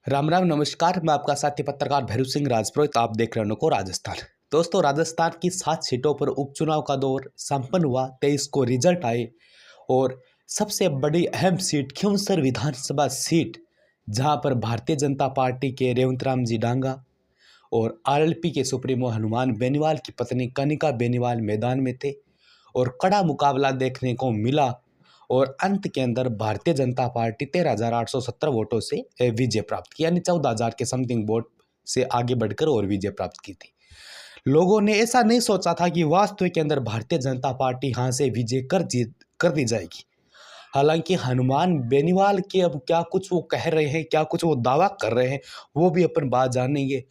राम राम नमस्कार। मैं आपका साथी पत्रकार भैरू सिंह राजपुरोहित। आप देख रहे हो राजस्थान। दोस्तों, राजस्थान की 7 सीटों पर उपचुनाव का दौर संपन्न हुआ। 23 को रिजल्ट आए और सबसे बड़ी अहम सीट खींवसर विधानसभा सीट, जहां पर भारतीय जनता पार्टी के रेवंत राम जी डांगा और आरएलपी के सुप्रीमो हनुमान बेनीवाल की पत्नी कनिका बेनीवाल मैदान में थे और कड़ा मुकाबला देखने को मिला। और अंत के अंदर भारतीय जनता पार्टी 13,870 वोटों से विजय प्राप्त की, यानी 14,000 के समथिंग वोट से आगे बढ़कर और विजय प्राप्त की थी। लोगों ने ऐसा नहीं सोचा था कि वास्तव के अंदर भारतीय जनता पार्टी यहाँ से विजय कर दी जाएगी। हालांकि हनुमान बेनीवाल के अब क्या कुछ वो कह रहे हैं, क्या कुछ वो दावा कर रहे हैं, वो भी अपन बात जानेंगे।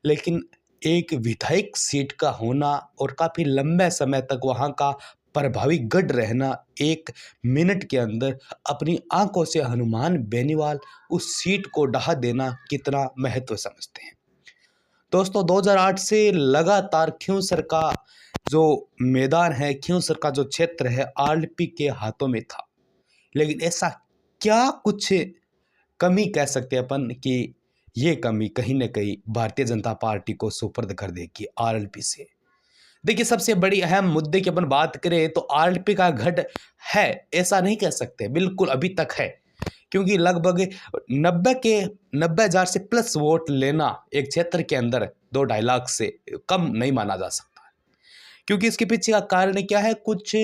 लेकिन एक विधायक सीट का होना और काफ़ी लंबे समय तक वहाँ का प्रभावी गढ़ रहना, 1 मिनट के अंदर अपनी आंखों से हनुमान बेनीवाल उस सीट को ढहा देना कितना महत्व समझते हैं। दोस्तों, 2008 से लगातार खींवसर का जो मैदान है, खींवसर का जो क्षेत्र है, आरएलपी के हाथों में था। लेकिन ऐसा क्या कुछ कमी कह सकते हैं अपन कि ये कमी कहीं ना कहीं भारतीय जनता पार्टी को सुपर्द कर देगी आरएलपी से। देखिए, सबसे बड़ी अहम मुद्दे की अपन बात करें तो आरएलपी का गढ़ है, ऐसा नहीं कह सकते, बिल्कुल अभी तक है। क्योंकि लगभग 90,000 से प्लस वोट लेना एक क्षेत्र के अंदर 2-2.5 लाख से कम नहीं माना जा सकता। क्योंकि इसके पीछे का कारण क्या है, कुछ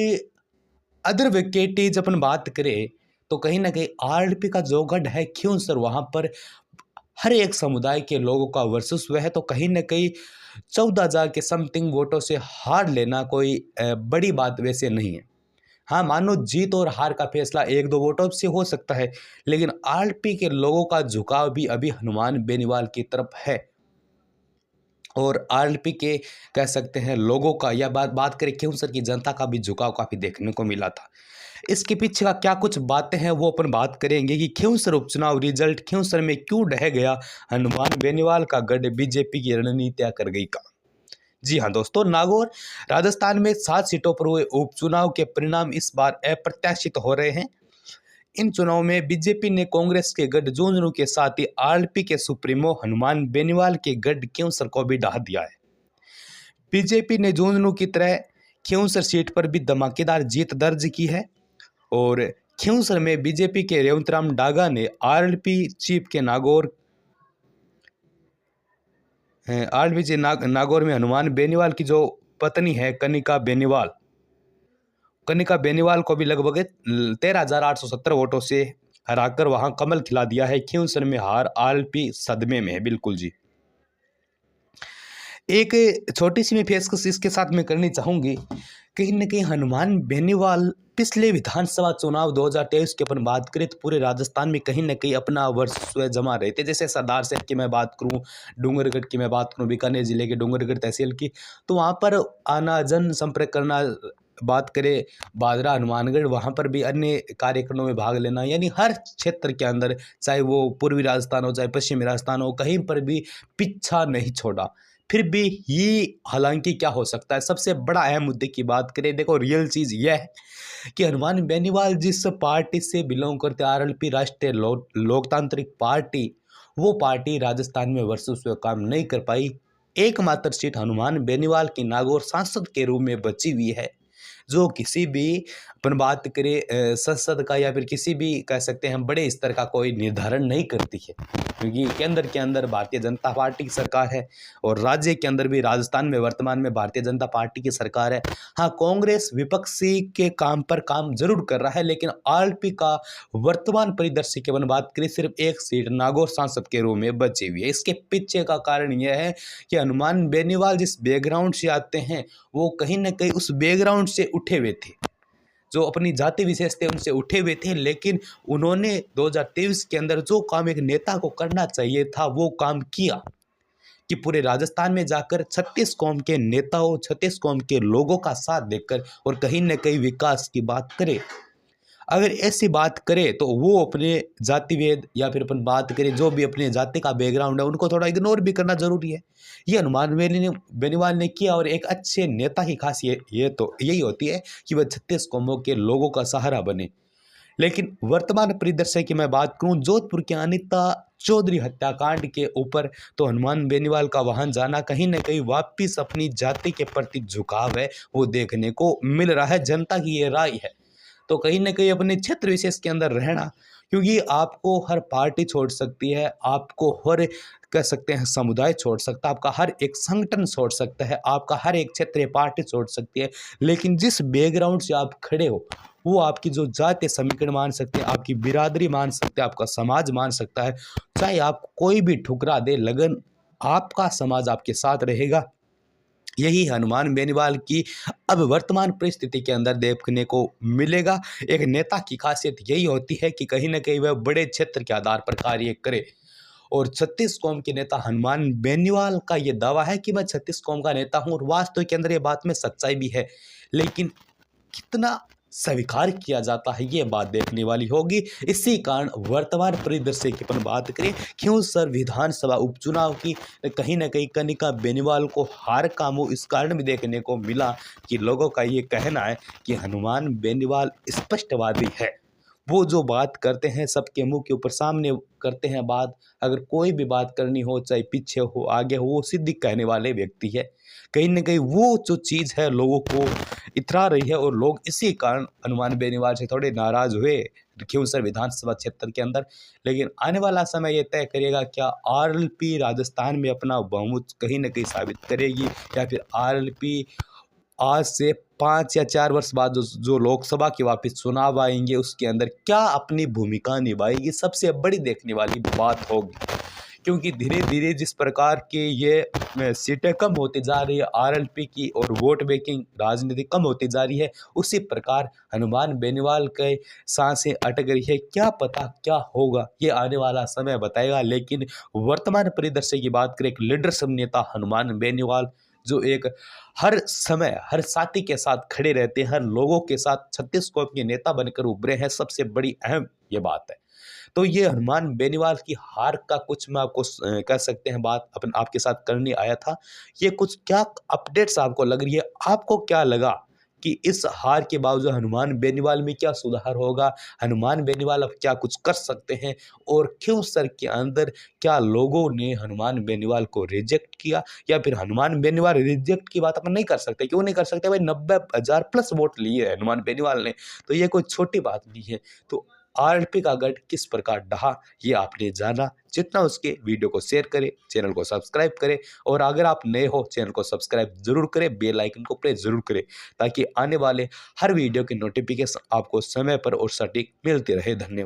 अदर विकेटेज अपन बात करें तो कहीं ना कहीं आरएलपी का जो गढ़ है खींवसर, वहां पर हर एक समुदाय के लोगों का वर्चस्व है। तो कहीं ना कहीं 14,000 के समथिंग वोटों से हार लेना कोई बड़ी बात वैसे नहीं है। हाँ, मानो जीत और हार का फैसला 1-2 वोटों से हो सकता है, लेकिन आरएलपी के लोगों का झुकाव भी अभी हनुमान बेनीवाल की तरफ है। और आरएलपी के कह सकते हैं लोगों का, या बात करें खींवसर की जनता का भी झुकाव काफ़ी देखने को मिला था। इसके पीछे का क्या कुछ बातें हैं वो अपन बात करेंगे कि खींवसर उपचुनाव रिजल्ट खींवसर में क्यों ढह गया, हनुमान बेनीवाल का गढ़ बीजेपी की रणनीतियां कर गई काम। जी हाँ दोस्तों, नागौर राजस्थान में 7 सीटों पर हुए उपचुनाव के परिणाम इस बार अप्रत्याशित हो रहे हैं। इन चुनाव में बीजेपी ने कांग्रेस के गढ़ झुंझुनू के साथ ही आरएलपी के सुप्रीमो हनुमान बेनीवाल के गढ़ खींवसर को भी ढहा दिया है। बीजेपी ने झुंझुनू की तरह खींवसर सीट पर भी धमाकेदार जीत दर्ज की है और खींवसर में बीजेपी के रेवंत राम डागा ने आरएलपी चीफ के नागौर में हनुमान बेनीवाल की जो पत्नी है कनिका बेनीवाल को भी लगभग 13,870 वोटों से हराकर वहां कमल खिला दिया है। खींवसर में हार आरएलपी सदमे में है, बिल्कुल जी। एक छोटी सी मैं पेशकश इसके साथ में करनी चाहूंगी। कहीं न कहीं हनुमान बेनीवाल पिछले विधानसभा चुनाव 2023 की अपन बात करें तो पूरे राजस्थान में कहीं न कहीं अपना वर्चस्व जमा रहे थे। जैसे सरदार शहर की मैं बात करूं, डूंगरगढ़ की मैं बात करूं, बीकानेर जिले के डूंगरगढ़ तहसील की, तो वहाँ पर आना, जन संपर्क करना, बात करें बादरा हनुमानगढ़, वहाँ पर भी अन्य कार्यक्रमों में भाग लेना, यानी हर क्षेत्र के अंदर, चाहे वो पूर्वी राजस्थान हो चाहे पश्चिमी राजस्थान हो, कहीं पर भी पीछा नहीं छोड़ा। फिर भी ये, हालांकि क्या हो सकता है, सबसे बड़ा अहम मुद्दे की बात करें, देखो रियल चीज़ यह है कि हनुमान बेनीवाल जिस पार्टी से बिलोंग करते, आरएलपी राष्ट्रीय लोकतांत्रिक पार्टी, वो पार्टी राजस्थान में वर्चस्व काम नहीं कर पाई। एकमात्र सीट हनुमान बेनीवाल की नागौर सांसद के रूप में बची हुई है, जो किसी भी अपन बात करें संसद का या फिर किसी भी कह सकते हैं बड़े स्तर का कोई निर्धारण नहीं करती है। क्योंकि केंद्र के अंदर भारतीय जनता पार्टी की सरकार है और राज्य के अंदर भी राजस्थान में वर्तमान में भारतीय जनता पार्टी की सरकार है। हाँ, कांग्रेस विपक्षी के काम पर काम जरूर कर रहा है, लेकिन आरएलपी का वर्तमान परिदृश्य की अपन बात करें, सिर्फ 1 सीट नागौर सांसद के रूप में बची हुई है। इसके पीछे का कारण यह है कि हनुमान बेनीवाल जिस बैकग्राउंड से आते हैं, वो कहीं ना कहीं उस बैकग्राउंड से उठे हुए थे, जो अपनी जाति विशेष थे उनसे उठे हुए थे। लेकिन उन्होंने 2023 के अंदर जो काम एक नेता को करना चाहिए था, वो काम किया कि पूरे राजस्थान में जाकर 36 कौम के नेताओं, 36 कौम के लोगों का साथ देकर और कहीं न कहीं विकास की बात करे। अगर ऐसी बात करें तो वो अपने जातिभेद या फिर अपन बात करें जो भी अपने जाति का बैकग्राउंड है, उनको थोड़ा इग्नोर भी करना जरूरी है। ये हनुमान बेनीवाल ने किया। और एक अच्छे नेता की खासियत ये तो यही होती है कि वह 36 कौमों के लोगों का सहारा बने। लेकिन वर्तमान परिदृश्य की मैं बात करूं, जोधपुर के अनिता चौधरी हत्याकांड के ऊपर, तो हनुमान बेनीवाल का वहां जाना कहीं ना कहीं वापिस अपनी जाति के प्रति झुकाव है वो देखने को मिल रहा है। जनता की ये राय है। तो कहीं ना कहीं अपने क्षेत्र विशेष के अंदर रहना, क्योंकि आपको हर पार्टी छोड़ सकती है, आपको हर कह सकते हैं समुदाय छोड़ सकता है, आपका हर एक संगठन छोड़ सकता है, आपका हर एक क्षेत्रीय पार्टी छोड़ सकती है, लेकिन जिस बैकग्राउंड से आप खड़े हो वो आपकी जो जातीय समीकरण मान सकते हैं, आपकी बिरादरी मान सकते हैं, आपका समाज मान सकता है। चाहे आप कोई भी ठुकरा दे, लगन आपका समाज आपके साथ रहेगा। यही हनुमान बेनीवाल की अब वर्तमान परिस्थिति के अंदर देखने को मिलेगा। एक नेता की खासियत यही होती है कि कहीं ना कहीं वह बड़े क्षेत्र के आधार पर कार्य करे, और 36 कौम के नेता हनुमान बेनीवाल का ये दावा है कि मैं 36 कौम का नेता हूं, और वास्तव के अंदर ये बात में सच्चाई भी है। लेकिन कितना स्वीकार किया जाता है ये बात देखने वाली होगी। इसी कारण वर्तमान परिदृश्य की अपन बात करें, क्यों सर विधानसभा उपचुनाव की कहीं ना कहीं कनिका बेनीवाल को हार का मुंह इस कारण भी देखने को मिला कि लोगों का ये कहना है कि हनुमान बेनीवाल स्पष्टवादी है। वो जो बात करते हैं सबके मुंह के ऊपर सामने करते हैं बात, अगर कोई भी बात करनी हो चाहे पीछे हो आगे हो, वो सीधी कहने वाले व्यक्ति है। कहीं ना कहीं वो जो चीज़ है लोगों को इतरा रही है, और लोग इसी कारण हनुमान बेनीवाल से थोड़े नाराज हुए खींवसर विधानसभा क्षेत्र के अंदर। लेकिन आने वाला समय ये तय करेगा क्या आरएलपी राजस्थान में अपना बहुमत कहीं ना कहीं साबित करेगी, या फिर आरएलपी आज से 5 या 4 वर्ष बाद जो लोकसभा के वापस चुनाव आएंगे उसके अंदर क्या अपनी भूमिका निभाएगी, सबसे बड़ी देखने वाली बात होगी। क्योंकि धीरे धीरे जिस प्रकार के ये सीटें कम होती जा रही है आरएलपी की, और वोट बैंकिंग राजनीति कम होती जा रही है, उसी प्रकार हनुमान बेनीवाल के सांसें अटक रही है। क्या पता क्या होगा, ये आने वाला समय बताएगा। लेकिन वर्तमान परिदृश्य की बात करें, एक लीडरशिप नेता हनुमान बेनीवाल जो एक हर समय हर साथी के साथ खड़े रहते हैं, हर लोगों के साथ 36 कौम के नेता बनकर उभरे हैं, सबसे बड़ी अहम ये बात है। तो ये हनुमान बेनीवाल की हार का कुछ मैं आपको कह सकते हैं बात अपन आपके साथ करने आया था। ये कुछ क्या अपडेट्स आपको लग रही है, आपको क्या लगा कि इस हार के बावजूद हनुमान बेनीवाल में क्या सुधार होगा, हनुमान बेनीवाल अब क्या कुछ कर सकते हैं, और खींवसर के अंदर क्या लोगों ने हनुमान बेनीवाल को रिजेक्ट किया, या फिर हनुमान बेनीवाल रिजेक्ट की बात अपन नहीं कर सकते। क्यों नहीं कर सकते भाई, 90,000 प्लस वोट लिए है हनुमान बेनीवाल ने, तो ये कोई छोटी बात नहीं है। तो आरएलपी का गढ़ किस प्रकार ढहा ये आपने जाना। जितना उसके वीडियो को शेयर करें, चैनल को सब्सक्राइब करें, और अगर आप नए हो चैनल को सब्सक्राइब जरूर करें, बेल आइकन को प्रेस जरूर करें, ताकि आने वाले हर वीडियो की नोटिफिकेशन आपको समय पर और सटीक मिलती रहे। धन्यवाद।